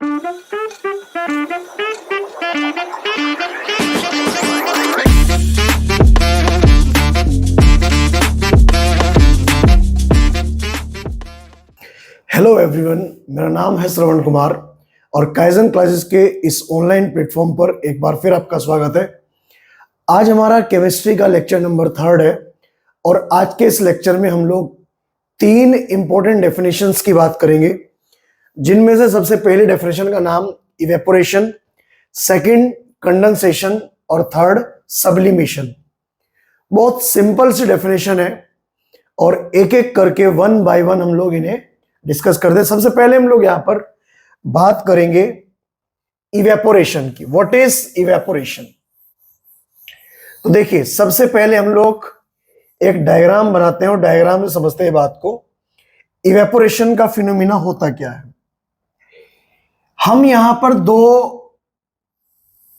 Hello everyone, मेरा नाम है श्रवण कुमार और काइजन क्लासेस के इस ऑनलाइन प्लेटफॉर्म पर एक बार फिर आपका स्वागत है। आज हमारा केमिस्ट्री का लेक्चर नंबर 3 है और आज के इस लेक्चर में हम लोग 3 इंपॉर्टेंट डेफिनेशंस की बात करेंगे, जिनमें से सबसे पहली डेफिनेशन का नाम इवेपोरेशन, सेकंड कंडेंसेशन और थर्ड सब्लिमेशन। बहुत सिंपल सी डेफिनेशन है और एक एक करके 1 बाय 1 हम लोग इन्हें डिस्कस करते हैं। सबसे पहले हम लोग यहां पर बात करेंगे इवेपोरेशन की। What is evaporation? तो देखिए, सबसे पहले हम लोग एक डायग्राम बनाते हैं और डायग्राम से समझते हैं बात को। इवेपोरेशन का फिनोमिना होता क्या है? हम यहां पर 2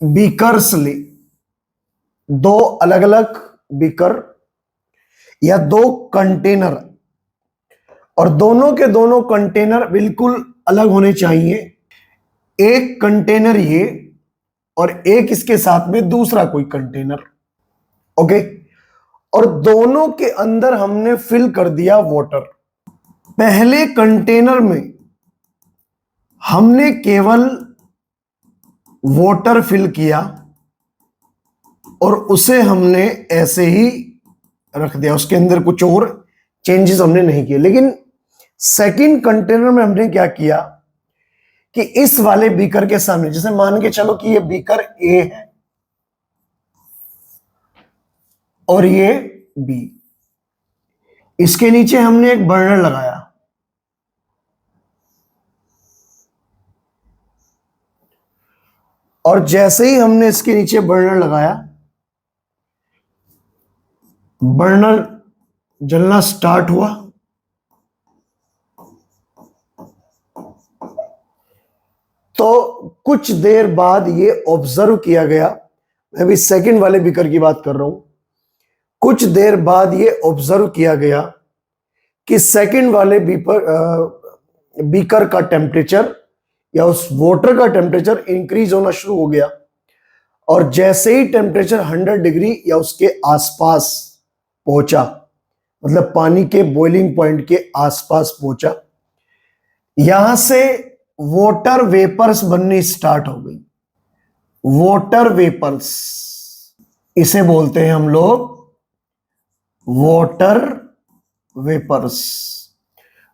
बीकर्स ले, 2 अलग अलग बीकर या 2 कंटेनर, और दोनों के दोनों कंटेनर बिल्कुल अलग होने चाहिए। एक कंटेनर ये और एक इसके साथ में दूसरा कोई कंटेनर, ओके। और दोनों के अंदर हमने फिल कर दिया वाटर। पहले कंटेनर में हमने केवल वाटर फिल किया और उसे हमने ऐसे ही रख दिया, उसके अंदर कुछ और चेंजेस हमने नहीं किए। लेकिन सेकंड कंटेनर में हमने क्या किया कि इस वाले बीकर के सामने, जैसे मान के चलो कि ये बीकर ए है और ये बी, इसके नीचे हमने एक बर्नर लगाया और जैसे ही हमने इसके नीचे बर्नर लगाया, बर्नर जलना स्टार्ट हुआ। तो कुछ देर बाद ये ऑब्जर्व किया गया, मैं भी सेकंड वाले बीकर की बात कर रहा हूं। कुछ देर बाद ये ऑब्जर्व किया गया कि सेकंड वाले बीकर का टेम्परेचर या उस वाटर का टेम्परेचर इंक्रीज होना शुरू हो गया और जैसे ही टेम्परेचर 100 डिग्री या उसके आसपास पहुंचा, मतलब पानी के बॉइलिंग पॉइंट के आसपास पहुंचा, यहां से वाटर वेपर्स बननी स्टार्ट हो गई। वाटर वेपर्स, इसे बोलते हैं हम लोग वाटर वेपर्स।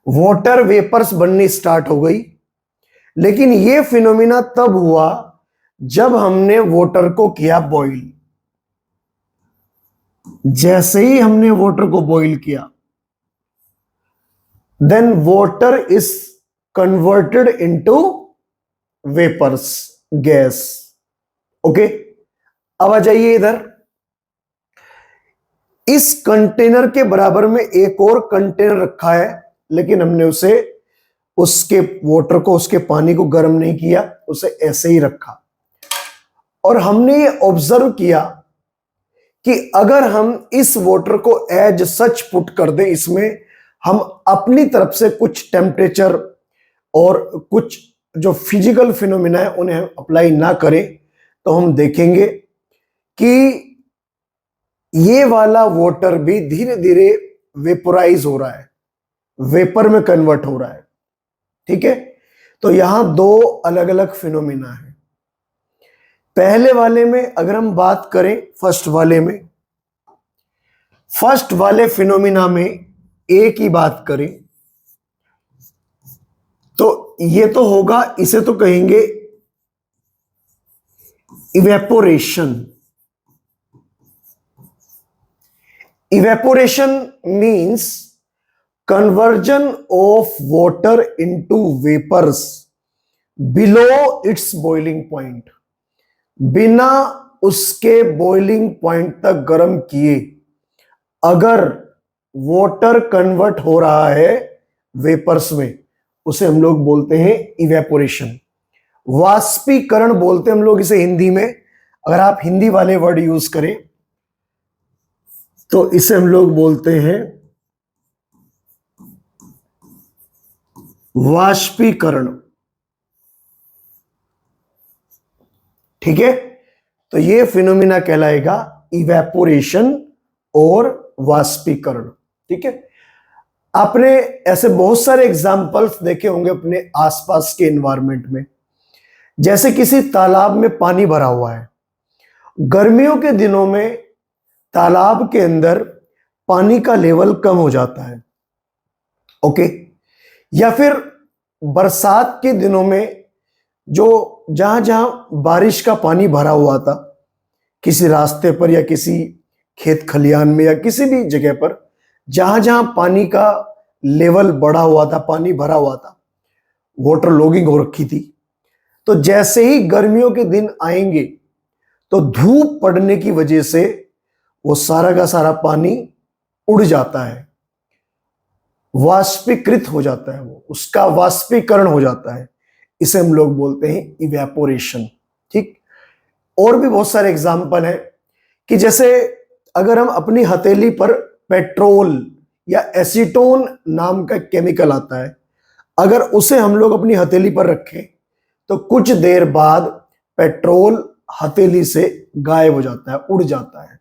वाटर वेपर्स बननी स्टार्ट हो गई। लेकिन यह फिनोमिना तब हुआ जब हमने वाटर को किया बॉईल। जैसे ही हमने वाटर को बॉईल किया, then water is converted into vapours, gas, okay. अब आ जाइए इधर। इस कंटेनर के बराबर में एक और कंटेनर रखा है, लेकिन हमने उसे, उसके वाटर को, उसके पानी को गर्म नहीं किया, उसे ऐसे ही रखा। और हमने ये ऑब्जर्व किया कि अगर हम इस वाटर को एज सच पुट कर दें, इसमें हम अपनी तरफ से कुछ टेम्परेचर और कुछ जो फिजिकल फिनोमिना है उन्हें अप्लाई ना करें, तो हम देखेंगे कि ये वाला वाटर भी धीरे धीरे वेपोराइज हो रहा है, वेपर में कन्वर्ट हो रहा है, ठीक है। तो यहां 2 अलग अलग फिनोमिना है। पहले वाले में अगर हम बात करें, फर्स्ट वाले फिनोमिना में ए की बात करें तो ये तो होगा, इसे तो कहेंगे evaporation. Evaporation means conversion of water into vapours below its boiling point. बिना उसके बॉइलिंग पॉइंट तक गर्म किए अगर वाटर कन्वर्ट हो रहा है वेपर्स में, उसे हम लोग बोलते हैं इवेपोरेशन। वाष्पीकरण बोलते हैं हम लोग इसे हिंदी में। अगर आप हिंदी वाले वर्ड यूज करें तो इसे हम लोग बोलते हैं वाष्पीकरण। ठीक है, तो ये फिनोमिना कहलाएगा इवेपोरेशन और वाष्पीकरण। ठीक है, आपने ऐसे बहुत सारे एग्जाम्पल्स देखे होंगे अपने आसपास के एनवायरनमेंट में। जैसे किसी तालाब में पानी भरा हुआ है, गर्मियों के दिनों में तालाब के अंदर पानी का लेवल कम हो जाता है, ओके। या फिर बरसात के दिनों में जो जहां जहां बारिश का पानी भरा हुआ था, किसी रास्ते पर या किसी खेत खलियान में या किसी भी जगह पर जहां जहां पानी का लेवल बढ़ा हुआ था, पानी भरा हुआ था, वाटर लॉगिंग हो रखी थी, तो जैसे ही गर्मियों के दिन आएंगे तो धूप पड़ने की वजह से वो सारा का सारा पानी उड़ जाता है, वाष्पीकृत हो जाता है, वो उसका वाष्पीकरण हो जाता है। इसे हम लोग बोलते हैं इवेपोरेशन। ठीक, और भी बहुत सारे एग्जाम्पल हैं कि जैसे अगर हम अपनी हथेली पर पेट्रोल या एसीटोन नाम का केमिकल आता है, अगर उसे हम लोग अपनी हथेली पर रखें तो कुछ देर बाद पेट्रोल हथेली से गायब हो जाता है, उड़ जाता है।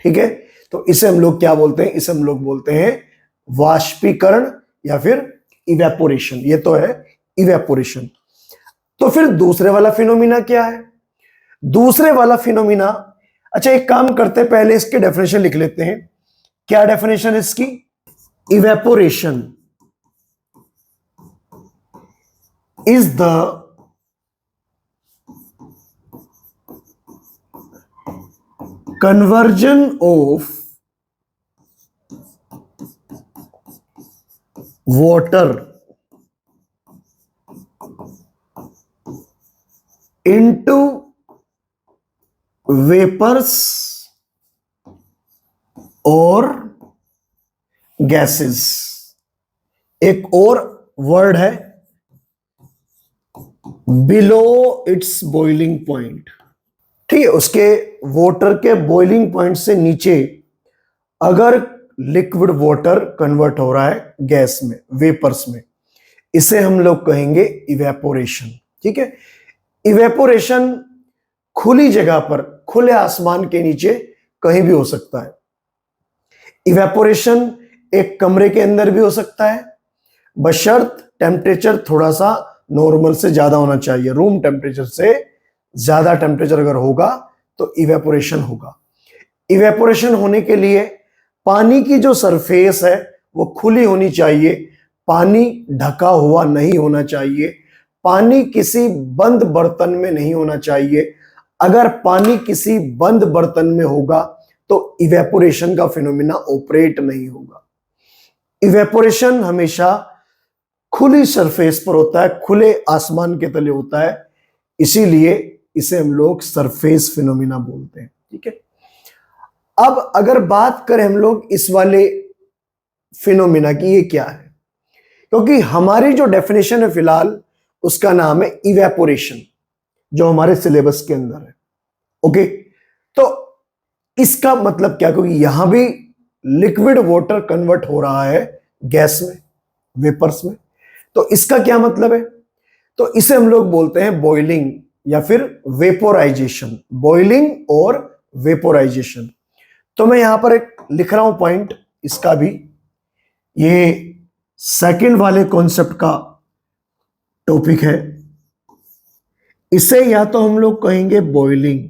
ठीक है, तो इसे हम लोग क्या बोलते हैं? इसे हम लोग बोलते हैं वाष्पीकरण या फिर इवेपोरेशन। ये तो है इवेपोरेशन। तो फिर दूसरे वाला फिनोमिना क्या है? दूसरे वाला फिनोमिना, अच्छा एक काम करते हैं, पहले इसके डेफिनेशन लिख लेते हैं। क्या डेफिनेशन है इसकी? Evaporation is the conversion of water into vapors और gases। एक और वर्ड है बिलो इट्स बॉइलिंग पॉइंट। ठीक है, उसके वाटर के बॉइलिंग पॉइंट से नीचे अगर लिक्विड वाटर कन्वर्ट हो रहा है गैस में, वेपर्स में, इसे हम लोग कहेंगे इवेपोरेशन। ठीक है, इवेपोरेशन खुली जगह पर, खुले आसमान के नीचे कहीं भी हो सकता है। इवेपोरेशन एक कमरे के अंदर भी हो सकता है, बशर्त टेम्परेचर थोड़ा सा नॉर्मल से ज्यादा होना चाहिए। रूम टेम्परेचर से ज्यादा टेम्परेचर अगर होगा तो इवेपोरेशन होगा। इवेपोरेशन होने के लिए पानी की जो सरफेस है वो खुली होनी चाहिए, पानी ढका हुआ नहीं होना चाहिए, पानी किसी बंद बर्तन में नहीं होना चाहिए। अगर पानी किसी बंद बर्तन में होगा तो इवेपोरेशन का फिनोमिना ऑपरेट नहीं होगा। इवेपोरेशन हमेशा खुली सरफेस पर होता है, खुले आसमान के तले होता है, इसीलिए इसे हम लोग सरफेस फिनोमिना बोलते हैं। ठीक है, अब अगर बात करें हम लोग इस वाले फिनोमिना की, ये क्या है, क्योंकि हमारी जो डेफिनेशन है फिलहाल उसका नाम है इवेपोरेशन, जो हमारे सिलेबस के अंदर है। ओके, तो इसका मतलब क्या? क्योंकि यहां भी लिक्विड वाटर कन्वर्ट हो रहा है गैस में, वेपर्स में, तो इसका क्या मतलब है? तो इसे हम लोग बोलते हैं बॉइलिंग या फिर वेपोराइजेशन। बॉइलिंग और वेपोराइजेशन। तो मैं यहां पर एक लिख रहा हूं पॉइंट, इसका भी, ये सेकंड वाले कॉन्सेप्ट का टॉपिक है। इसे या तो हम लोग कहेंगे बॉइलिंग,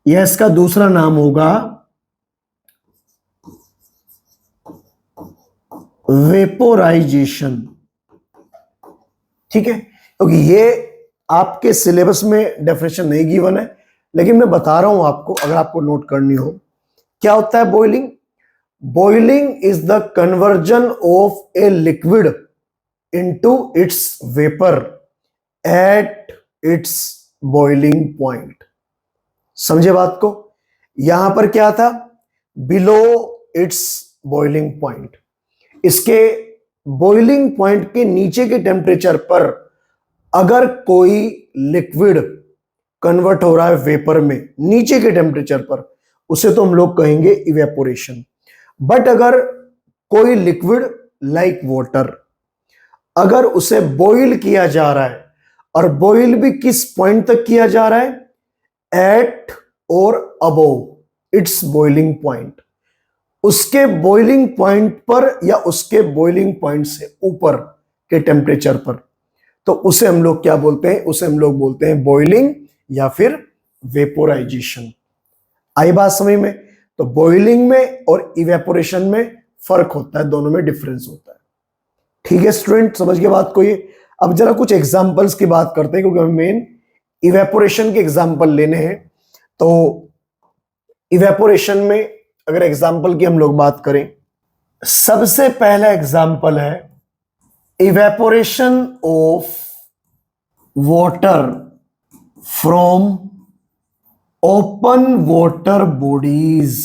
या इसका दूसरा नाम होगा वेपोराइजेशन। ठीक है, क्योंकि ये आपके सिलेबस में डेफिनेशन नहीं गिवन है, लेकिन मैं बता रहा हूं आपको, अगर आपको नोट करनी हो। क्या होता है boiling? Boiling is the conversion of a liquid into its vapour at its boiling point. समझे बात को? यहां पर क्या था? Below its boiling point. इसके बॉइलिंग पॉइंट के नीचे के टेम्परेचर पर अगर कोई लिक्विड कन्वर्ट हो रहा है वेपर में, नीचे के टेम्परेचर पर, उसे तो हम लोग कहेंगे इवेपोरेशन। बट अगर कोई लिक्विड लाइक वाटर, अगर उसे बॉईल किया जा रहा है और बॉईल भी किस पॉइंट तक किया जा रहा है, एट और अबोव इट्स बॉइलिंग पॉइंट। उसके बॉइलिंग पॉइंट पर या उसके बॉइलिंग पॉइंट से ऊपर के टेम्परेचर पर, तो उसे हम लोग क्या बोलते हैं, उसे हम लोग बोलते हैं बॉइलिंग या फिर वेपोराइजेशन। आई बात समझ में? तो बॉइलिंग में और इवेपोरेशन में फर्क होता है, दोनों में डिफरेंस होता है। ठीक है स्टूडेंट, समझ के बात को ये। अब जरा कुछ एग्जांपल्स की बात करते हैं, क्योंकि हमें मेन इवेपोरेशन के एग्जांपल लेने हैं। तो इवेपोरेशन में अगर एग्जांपल की हम लोग बात करें, सबसे पहला एग्जांपल है evaporation of water from open water bodies.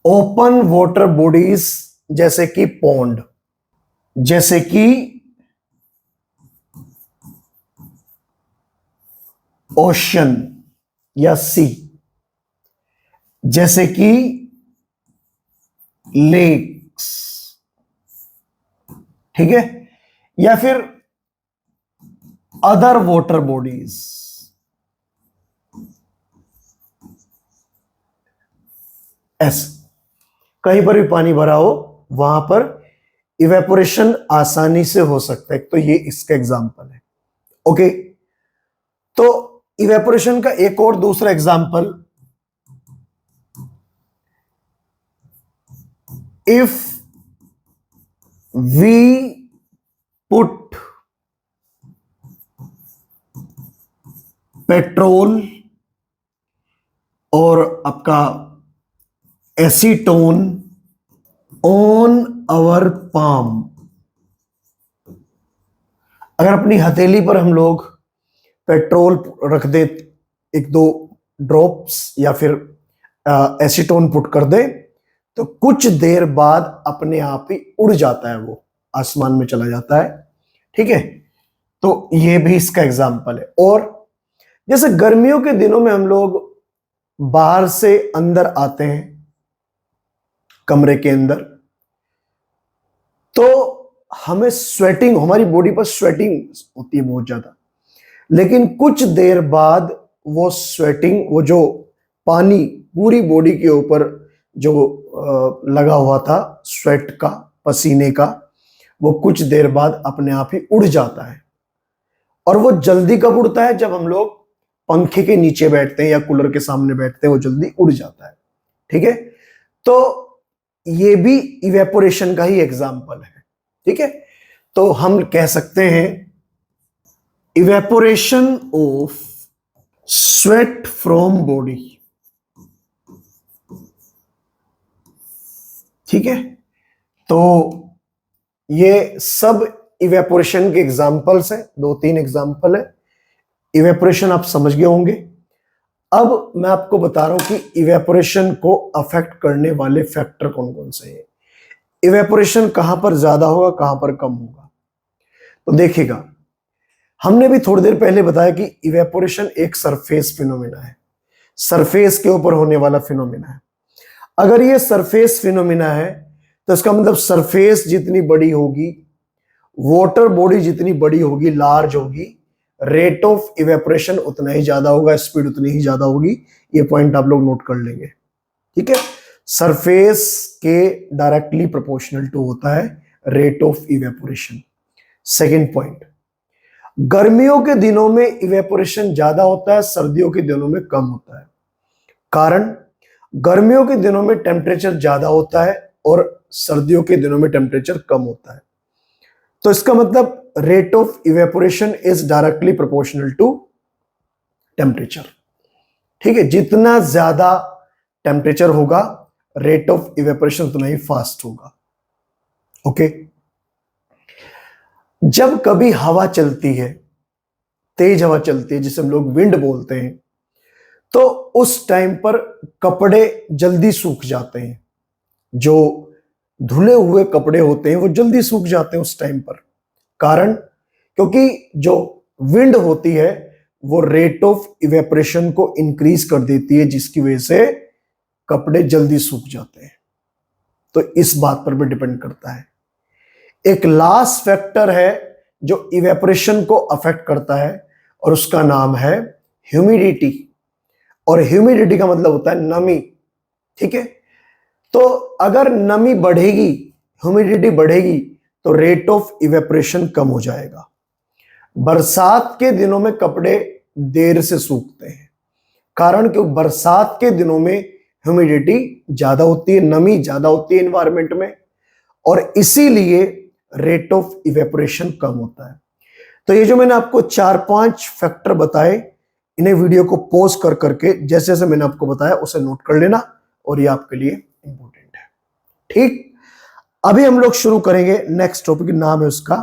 Open water bodies जैसे कि पॉन्ड, जैसे कि ओशन या सी, जैसे कि लेक्स, ठीक है, या फिर अदर वाटर बॉडीज। ऐसे कहीं पर भी पानी भरा हो वहां पर इवेपोरेशन आसानी से हो सकता है, तो ये इसका एग्जांपल है। ओके, तो इवेपोरेशन का एक और दूसरा example, if we put petrol और आपका एसीटोन ऑन आवर पाम, अगर अपनी हथेली पर हम लोग पेट्रोल रख दे, एक दो ड्रॉप्स, या फिर एसीटोन पुट कर दे, तो कुछ देर बाद अपने आप ही उड़ जाता है, वो आसमान में चला जाता है। ठीक है, तो ये भी इसका एग्जाम्पल है। और जैसे गर्मियों के दिनों में हम लोग बाहर से अंदर आते हैं कमरे के अंदर, तो हमें स्वेटिंग, हमारी बॉडी पर स्वेटिंग होती है बहुत ज्यादा, लेकिन कुछ देर बाद वो स्वेटिंग, वो जो पानी पूरी बॉडी के ऊपर जो लगा हुआ था स्वेट का, पसीने का, वो कुछ देर बाद अपने आप ही उड़ जाता है। और वो जल्दी कब उड़ता है, जब हम लोग पंखे के नीचे बैठते हैं या कूलर के सामने बैठते हैं, वो जल्दी उड़ जाता है। ठीक है, तो ये भी इवेपोरेशन का ही एग्जाम्पल है। ठीक है, तो हम कह सकते हैं evaporation of sweat from body. ठीक है, तो ये सब इवेपोरेशन के एग्जाम्पल्स हैं, दो तीन एग्जाम्पल है। इवेपोरेशन आप समझ गए होंगे। अब मैं आपको बता रहा हूं कि इवेपोरेशन को अफेक्ट करने वाले फैक्टर कौन कौन से हैं। इवेपोरेशन कहां पर ज्यादा होगा, कहां पर कम होगा। तो देखिएगा, हमने भी थोड़ी देर पहले बताया कि इवेपोरेशन एक सरफेस फिनोमिना है, सरफेस के ऊपर होने वाला फिनोमिना है। अगर ये सरफेस फिनोमिना है, तो इसका मतलब सरफेस जितनी बड़ी होगी, वाटर बॉडी जितनी बड़ी होगी, लार्ज होगी, रेट ऑफ इवेपोरेशन उतना ही ज्यादा होगा, स्पीड उतनी ही ज्यादा होगी। ये पॉइंट आप लोग नोट कर लेंगे। ठीक है, सरफेस के डायरेक्टली प्रोपोर्शनल टू होता है rate of evaporation. Second point, गर्मियों के दिनों में इवेपोरेशन ज्यादा होता है, सर्दियों के दिनों में कम होता है। कारण, गर्मियों के दिनों में टेम्परेचर ज्यादा होता है और सर्दियों के दिनों में टेम्परेचर कम होता है। तो इसका मतलब rate of evaporation is directly proportional to temperature. ठीक है, जितना ज्यादा टेम्परेचर होगा, रेट ऑफ इवेपोरेशन उतना ही फास्ट होगा। ओके, जब कभी हवा चलती है, तेज हवा चलती है, जिसे हम लोग विंड बोलते हैं, तो उस टाइम पर कपड़े जल्दी सूख जाते हैं। जो धुले हुए कपड़े होते हैं वो जल्दी सूख जाते हैं उस टाइम पर। कारण, क्योंकि जो विंड होती है वो रेट ऑफ इवेपोरेशन को इंक्रीज कर देती है, जिसकी वजह से कपड़े जल्दी सूख जाते हैं। तो इस बात पर भी डिपेंड करता है। एक लास्ट फैक्टर है जो इवेपोरेशन को अफेक्ट करता है और उसका नाम है ह्यूमिडिटी। और ह्यूमिडिटी का मतलब होता है नमी। ठीक है, तो अगर नमी बढ़ेगी, ह्यूमिडिटी बढ़ेगी, तो रेट ऑफ इवेपोरेशन कम हो जाएगा। बरसात के दिनों में कपड़े देर से सूखते हैं, कारण क्यों? बरसात के दिनों में ह्यूमिडिटी ज्यादा होती है, नमी ज्यादा होती है एनवायरमेंट में, और इसीलिए रेट ऑफ इवेपोरेशन कम होता है। तो ये जो मैंने आपको 4-5 फैक्टर बताए, इन्हें वीडियो को पॉज कर करके जैसे जैसे मैंने आपको बताया उसे नोट कर लेना, और ये आपके लिए इंपॉर्टेंट है। ठीक, अभी हम लोग शुरू करेंगे नेक्स्ट टॉपिक, नाम है उसका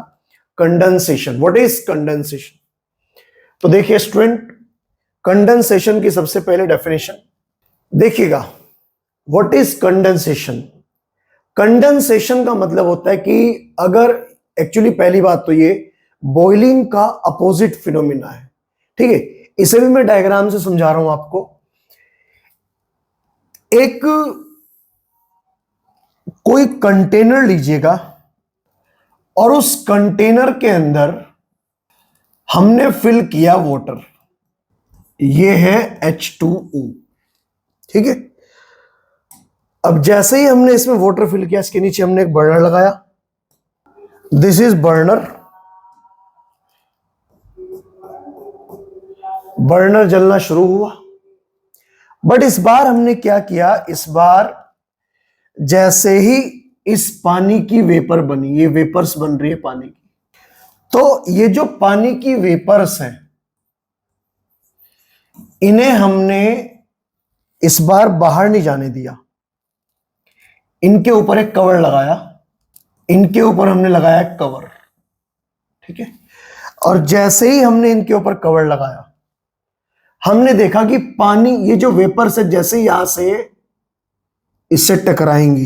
कंडेंसेशन। What is condensation? तो देखिए स्टूडेंट, कंडेंसेशन की सबसे पहले डेफिनेशन देखिएगा। What is condensation? कंडेंसेशन का मतलब होता है कि अगर, एक्चुअली पहली बात तो ये बॉइलिंग का अपोजिट फिनोमिना है। ठीक है, इसे भी मैं डायग्राम से समझा रहा हूं आपको। एक कोई कंटेनर लीजिएगा और उस कंटेनर के अंदर हमने फिल किया वाटर, ये है H2O। ठीक है, अब जैसे ही हमने इसमें वाटर फिल किया, इसके नीचे हमने एक बर्नर लगाया, दिस इज बर्नर। बर्नर जलना शुरू हुआ, बट इस बार हमने क्या किया, इस बार जैसे ही इस पानी की वेपर बनी, ये वेपर्स बन रही है पानी की, तो ये जो पानी की वेपर्स हैं, इन्हें हमने इस बार बाहर नहीं जाने दिया। इनके ऊपर एक कवर लगाया, इनके ऊपर हमने लगाया कवर। ठीक है, और जैसे ही हमने इनके ऊपर कवर लगाया, हमने देखा कि पानी, ये जो वेपर्स है, जैसे ही यहां से इससे टकराएंगी,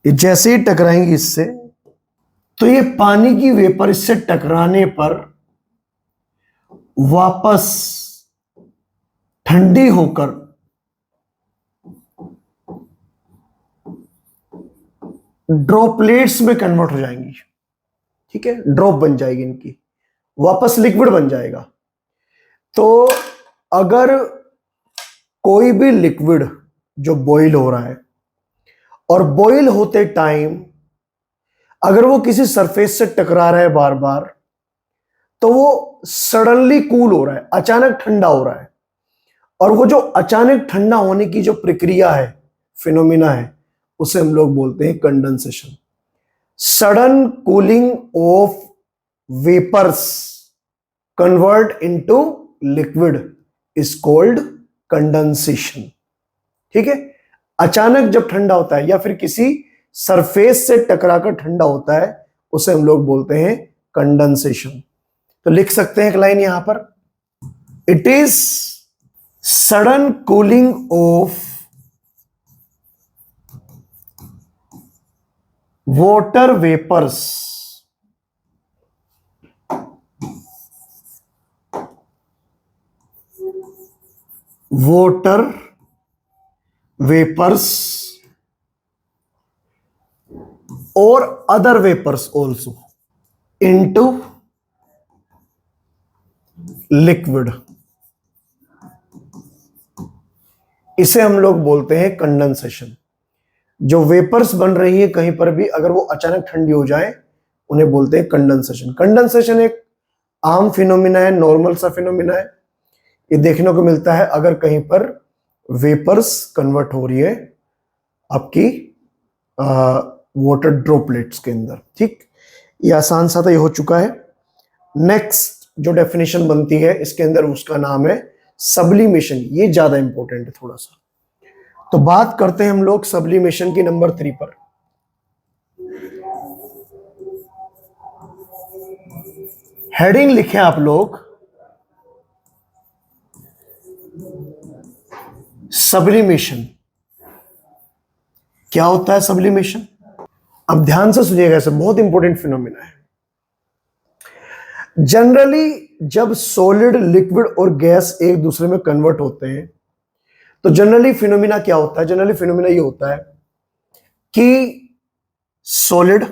ये जैसे ही टकराएंगी इससे, तो ये पानी की वेपर इससे टकराने पर वापस ठंडी होकर ड्रॉपलेट्स में कन्वर्ट हो जाएंगी। ठीक है, ड्रॉप बन जाएगी इनकी, वापस लिक्विड बन जाएगा। तो अगर कोई भी लिक्विड जो बॉईल हो रहा है, और बॉईल होते टाइम अगर वो किसी सरफेस से टकरा रहा है बार बार, तो वो सडनली कूल हो रहा है, अचानक ठंडा हो रहा है। और वो जो अचानक ठंडा होने की जो प्रक्रिया है, फिनोमिना है, उसे हम लोग बोलते हैं condensation. Sudden cooling of vapours convert into liquid is called condensation. ठीक है, अचानक जब ठंडा होता है या फिर किसी सरफेस से टकराकर ठंडा होता है, उसे हम लोग बोलते हैं कंडेंसेशन। तो लिख सकते हैं एक लाइन यहां पर, it is sudden cooling of water vapours और other vapours also into liquid. इसे हम लोग बोलते हैं कंडेंसेशन। जो वेपर्स बन रही है कहीं पर भी, अगर वो अचानक ठंडी हो जाए, उन्हें बोलते हैं कंडेंसेशन। कंडेंसेशन एक आम फिनोमिना है, नॉर्मल सा फिनोमिना है। ये देखने को मिलता है अगर कहीं पर वेपर्स कन्वर्ट हो रही है आपकी वाटर ड्रॉपलेट्स के अंदर। ठीक, ये आसान सा तो ये हो चुका है। नेक्स्ट जो डेफिनेशन बनती है इसके अंदर, उसका नाम है सब्लिमेशन। ये ज्यादा इंपॉर्टेंट है थोड़ा सा, तो बात करते हैं हम लोग सब्लिमेशन की नंबर 3 पर। हेडिंग लिखें आप लोग, सब्लिमेशन। क्या होता है सब्लिमेशन? अब ध्यान से सुनिएगा, ऐसे बहुत इंपॉर्टेंट फिनोमिना है। जनरली जब सॉलिड, लिक्विड और गैस एक दूसरे में कन्वर्ट होते हैं, तो जनरली फिनोमिना क्या होता है? जनरली फिनोमिना ये होता है कि सॉलिड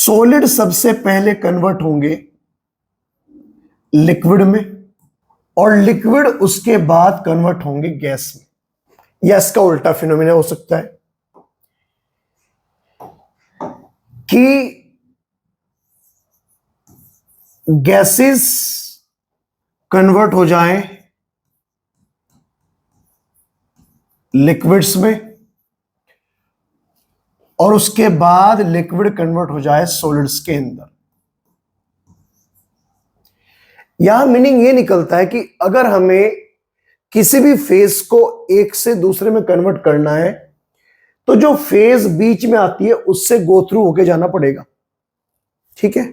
सॉलिड सबसे पहले कन्वर्ट होंगे लिक्विड में, और लिक्विड उसके बाद कन्वर्ट होंगे गैस में, या इसका उल्टा फिनोमिना हो सकता है कि गैसेस कन्वर्ट हो जाएं लिक्विड्स में, और उसके बाद लिक्विड कन्वर्ट हो जाए सॉलिड्स के अंदर। यहां मीनिंग ये निकलता है कि अगर हमें किसी भी फेज को एक से दूसरे में कन्वर्ट करना है तो जो फेज बीच में आती है उससे गो थ्रू होके जाना पड़ेगा। ठीक है,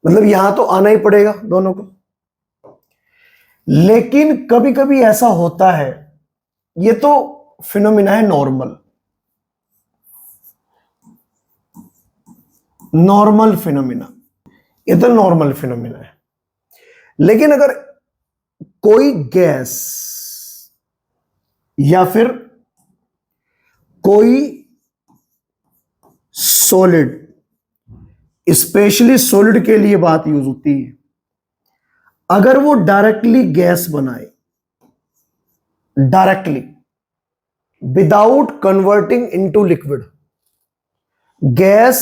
मतलब यहां तो आना ही पड़ेगा दोनों को। लेकिन कभी कभी ऐसा होता है, ये तो फिनोमिना है नॉर्मल, नॉर्मल फिनोमिना, ये तो नॉर्मल फिनोमिना है। लेकिन अगर कोई गैस या फिर कोई सॉलिड, स्पेशली सॉलिड के लिए बात यूज होती है, अगर वो डायरेक्टली गैस बनाए, directly without converting into liquid, gas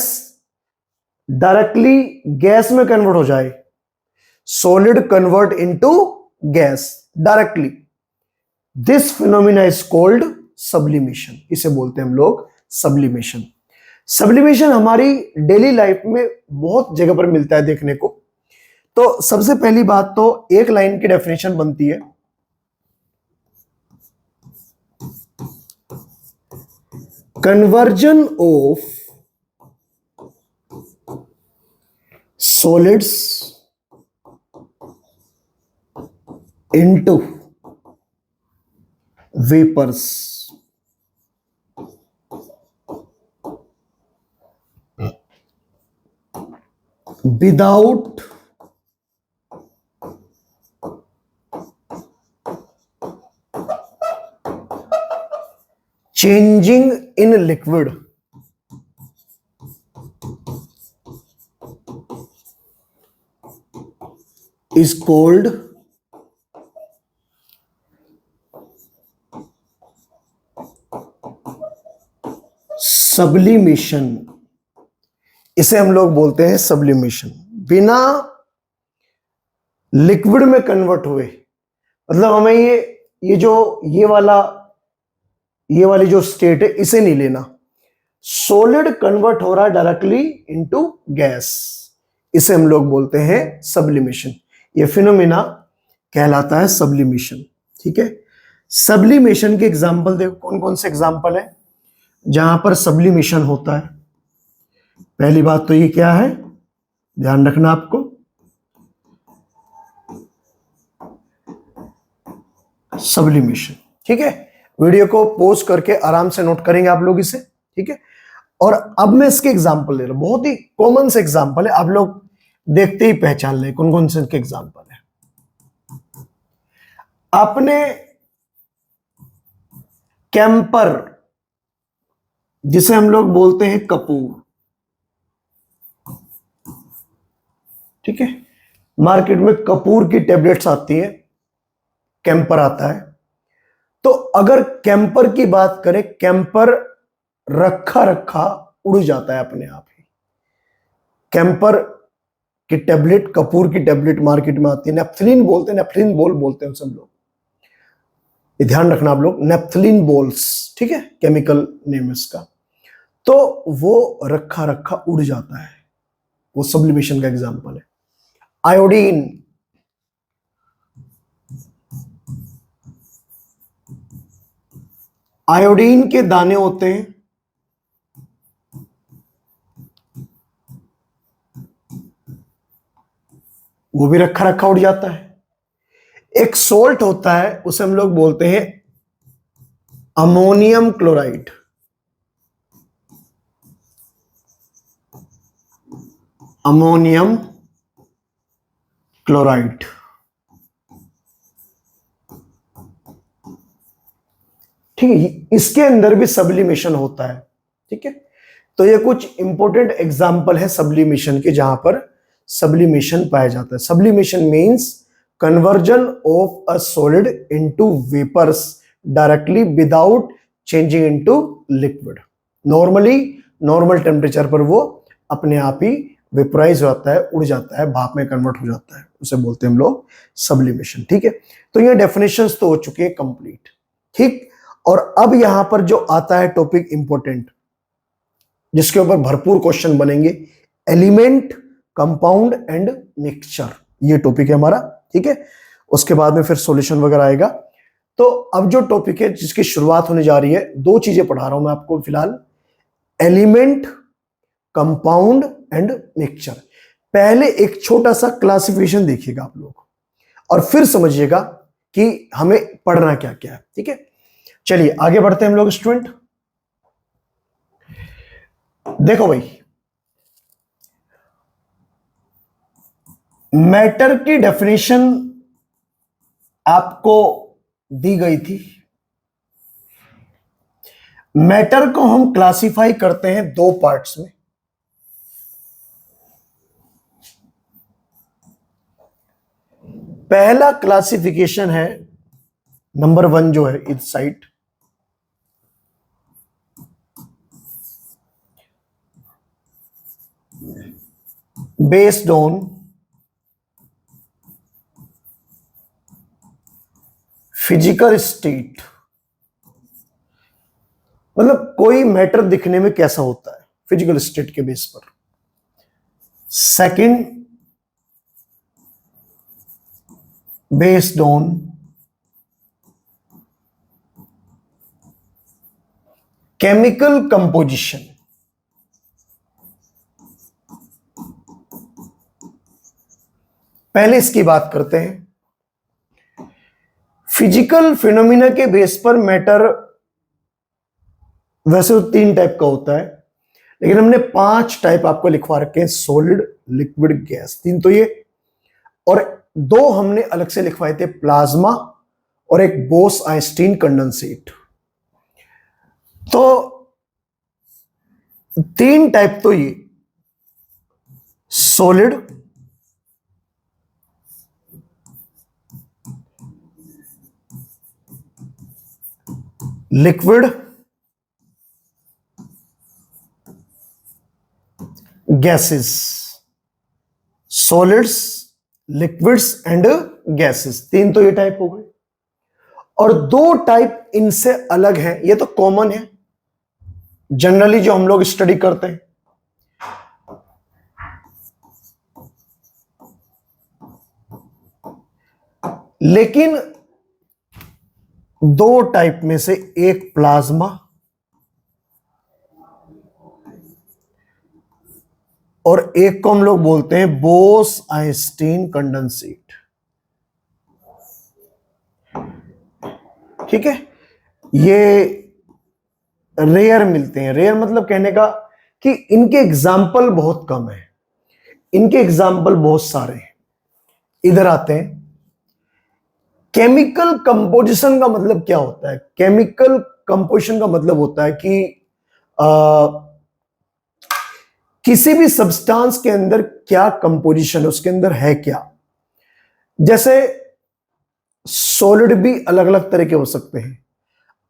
directly gas में कन्वर्ट हो जाए, solid convert into gas directly, this phenomena is called sublimation. इसे बोलते हैं हम लोग सब्लिमेशन। सब्लिमेशन हमारी डेली लाइफ में बहुत जगह पर मिलता है देखने को। तो सबसे पहली बात तो एक लाइन की डेफिनेशन बनती है, conversion of solids into vapors without changing in liquid is called sublimation. इसे हम लोग बोलते हैं सब्लिमेशन। बिना लिक्विड में कन्वर्ट हुए, मतलब हमें ये वाली जो स्टेट है इसे नहीं लेना, सॉलिड कन्वर्ट हो रहा है डायरेक्टली इनटू गैस, इसे हम लोग बोलते हैं सब्लिमेशन। ये फिनोमिना कहलाता है सब्लिमेशन। ठीक है, सब्लिमेशन के एग्जांपल देखो, कौन कौन से एग्जांपल है जहां पर सब्लिमेशन होता है। पहली बात तो ये क्या है, ध्यान रखना आपको, सब्लिमेशन। ठीक है, वीडियो को पॉज करके आराम से नोट करेंगे आप लोग इसे। ठीक है, और अब मैं इसके एग्जांपल ले रहा हूं, बहुत ही कॉमन से एग्जांपल है, आप लोग देखते ही पहचान ले कौन कौन से इनके एग्जांपल है। आपने कैंपर, जिसे हम लोग बोलते हैं कपूर, ठीक है, मार्केट में कपूर की टेबलेट्स आती है, कैंपर आता है। तो अगर कैंपर की बात करें, कैंपर रखा रखा उड़ जाता है अपने आप ही। कैंपर की टेबलेट, कपूर की टेबलेट मार्केट में आती है, नेफ्थलीन बोलते हैं, नेफ्थलीन बॉल बोलते हैं सब लोग, ये ध्यान रखना आप लोग, नेफ्थलीन बॉल्स, ठीक है, केमिकल नेम इसका। तो वो रखा रखा उड़ जाता है, वो सब्लिमेशन का एग्जांपल है। आयोडीन, आयोडीन के दाने होते हैं, वो भी रखा रखा उड़ जाता है। एक सोल्ट होता है, उसे हम लोग बोलते हैं अमोनियम क्लोराइड, अमोनियम क्लोराइड। ठीक है, इसके अंदर भी सब्लिमेशन होता है। ठीक है, तो ये कुछ इंपॉर्टेंट एग्जाम्पल है सब्लिमेशन के, जहां पर सब्लिमेशन पाया जाता है। Sublimation means conversion of a solid into vapours directly without changing into liquid. Normally normal temperature पर वो अपने आप ही वेपराइज हो जाता है, उड़ जाता है, भाप में कन्वर्ट हो जाता है, उसे बोलते हैं हम लोग सब्लिमेशन। ठीक है, तो ये डेफिनेशंस तो हो चुके हैं कंप्लीट। ठीक, और अब यहां पर जो आता है टॉपिक इंपॉर्टेंट, जिसके ऊपर भरपूर क्वेश्चन बनेंगे, एलिमेंट, कंपाउंड एंड मिक्सचर, ये टॉपिक है हमारा। ठीक है, उसके बाद में फिर सॉल्यूशन वगैरह आएगा। तो अब जो टॉपिक है जिसकी शुरुआत होने जा रही है, दो चीजें पढ़ा रहा हूं मैं आपको फिलहाल, एलिमेंट, कंपाउंड एंड मिक्सचर। पहले एक छोटा सा क्लासिफिकेशन देखिएगा आप लोग, और फिर समझिएगा कि हमें पढ़ना क्या क्या है। ठीक है, चलिए आगे बढ़ते हैं हम लोग स्टूडेंट। देखो भाई, मैटर की डेफिनेशन आपको दी गई थी। मैटर को हम क्लासिफाई करते हैं दो पार्ट्स में। पहला क्लासिफिकेशन है नंबर 1 जो है इस side, based on physical state, मतलब कोई मैटर दिखने में कैसा होता है फिजिकल स्टेट के बेस पर। Second, based on chemical composition, पहले इसकी बात करते हैं। फिजिकल फिनोमिना के बेस पर मैटर वैसे तो 3 टाइप का होता है, लेकिन हमने 5 टाइप आपको लिखवा रखे हैं, सॉलिड, लिक्विड, गैस। 3 तो ये, और 2 हमने अलग से लिखवाए थे, प्लाज्मा और एक बोस आइंस्टीन कंडेंसेट। तो 3 टाइप तो ये, solid, liquid, gases. Solids, liquids and gases, 3 तो ये टाइप हो गए। और 2 टाइप इनसे अलग है, ये तो कॉमन है जनरली जो हम लोग स्टडी करते हैं। लेकिन 2 टाइप में से एक प्लाज्मा और एक को हम लोग बोलते हैं बोस आइंस्टीन कंडेंसेट। ठीक है, ये रेयर मिलते हैं। रेयर मतलब कहने का कि इनके एग्जाम्पल बहुत कम है, इनके एग्जाम्पल बहुत सारे हैं। इधर आते हैं, केमिकल कंपोजिशन का मतलब क्या होता है। केमिकल कंपोजिशन का मतलब होता है कि किसी भी सब्सटेंस के अंदर क्या कंपोजिशन है, उसके अंदर है क्या। जैसे सॉलिड भी अलग अलग तरह के हो सकते हैं,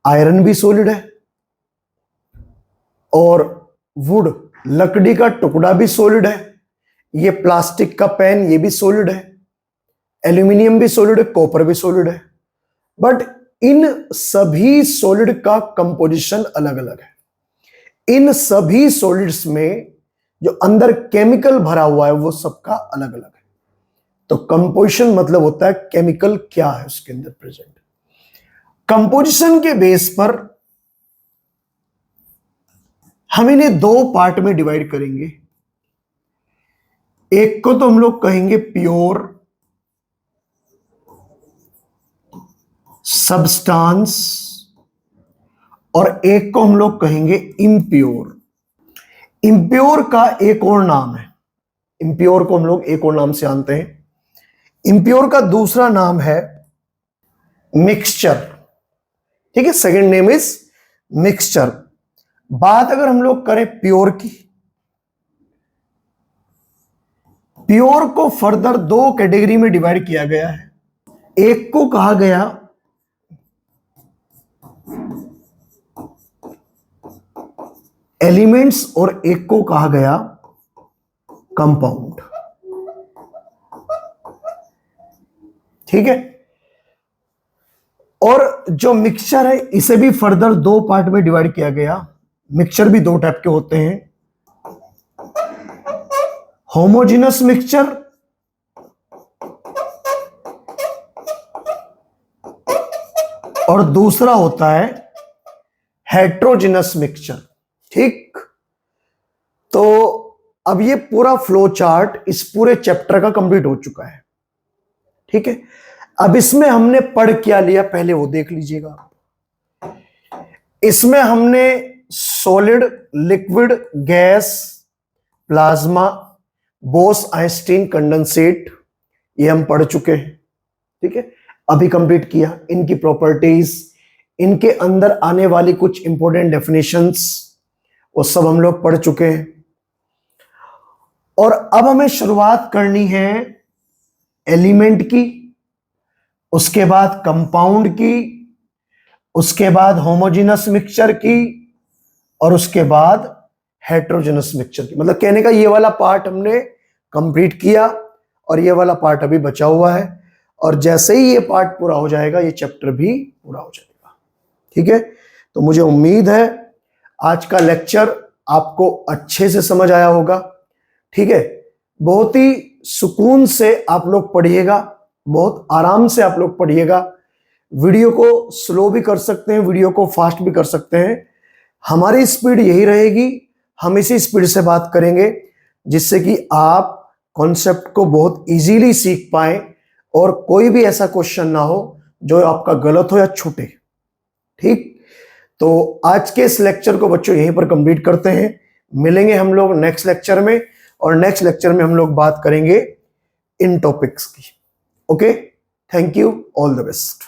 आयरन भी सॉलिड है, और वुड, लकड़ी का टुकड़ा भी सॉलिड है, ये प्लास्टिक का पेन ये भी सॉलिड है, एल्यूमिनियम भी सॉलिड है, कॉपर भी सॉलिड है। बट इन सभी सॉलिड का कंपोजिशन अलग अलग है। इन सभी सॉलिड्स में जो अंदर केमिकल भरा हुआ है वो सबका अलग अलग है। तो कंपोजिशन मतलब होता है केमिकल क्या है उसके अंदर प्रेजेंट। कंपोजिशन के बेस पर हम इन्हें 2 पार्ट में डिवाइड करेंगे। एक को तो हम लोग कहेंगे प्योर सब्सटेंस, और एक को हम लोग कहेंगे इम्प्योर। इम्प्योर का एक और नाम है, इम्प्योर को हम लोग एक और नाम से जानते हैं। इम्प्योर का दूसरा नाम है मिक्सचर। ठीक है, सेकंड नेम इज मिक्सचर। बात अगर हम लोग करें प्योर की, प्योर को फर्दर दो कैटेगरी में डिवाइड किया गया है। एक को कहा गया एलिमेंट्स और एक को कहा गया कंपाउंड। ठीक है। और जो मिक्सचर है इसे भी फर्दर दो पार्ट में डिवाइड किया गया। मिक्सचर भी दो टाइप के होते हैं, होमोजेनस मिक्सचर और दूसरा होता है हेट्रोजेनस मिक्सचर। ठीक, तो अब ये पूरा फ्लो चार्ट इस पूरे चैप्टर का कंप्लीट हो चुका है। ठीक है, अब इसमें हमने पढ़ क्या लिया पहले वो देख लीजिएगा। इसमें हमने solid, liquid, gas, plasma, Bose-Einstein condensate ये हम पढ़ चुके हैं। ठीक है, अभी कंप्लीट किया। इनकी प्रॉपर्टीज, इनके अंदर आने वाली कुछ इंपॉर्टेंट डेफिनेशंस वो सब हम लोग पढ़ चुके हैं। और अब हमें शुरुआत करनी है एलिमेंट की, उसके बाद कंपाउंड की, उसके बाद होमोजेनस मिक्सचर की और उसके बाद हेट्रोजेनस मिक्सचर की। मतलब कहने का ये वाला पार्ट हमने कंप्लीट किया और ये वाला पार्ट अभी बचा हुआ है। और जैसे ही ये पार्ट पूरा हो जाएगा ये चैप्टर भी पूरा हो जाएगा। ठीक है, तो मुझे उम्मीद है आज का लेक्चर आपको अच्छे से समझ आया होगा। ठीक है, बहुत ही सुकून से आप लोग पढ़िएगा, बहुत आराम से आप लोग पढ़िएगा। वीडियो को स्लो भी कर सकते हैं, वीडियो को फास्ट भी कर सकते हैं। हमारी स्पीड यही रहेगी, हम इसी स्पीड से बात करेंगे जिससे कि आप कॉन्सेप्ट को बहुत इजीली सीख पाएं और कोई भी ऐसा क्वेश्चन ना हो जो आपका गलत हो या छूटे। ठीक, तो आज के इस लेक्चर को बच्चों यहीं पर कंप्लीट करते हैं। मिलेंगे हम लोग नेक्स्ट लेक्चर में, और नेक्स्ट लेक्चर में हम लोग बात करेंगे इन टॉपिक्स की। Okay, thank you, all the best.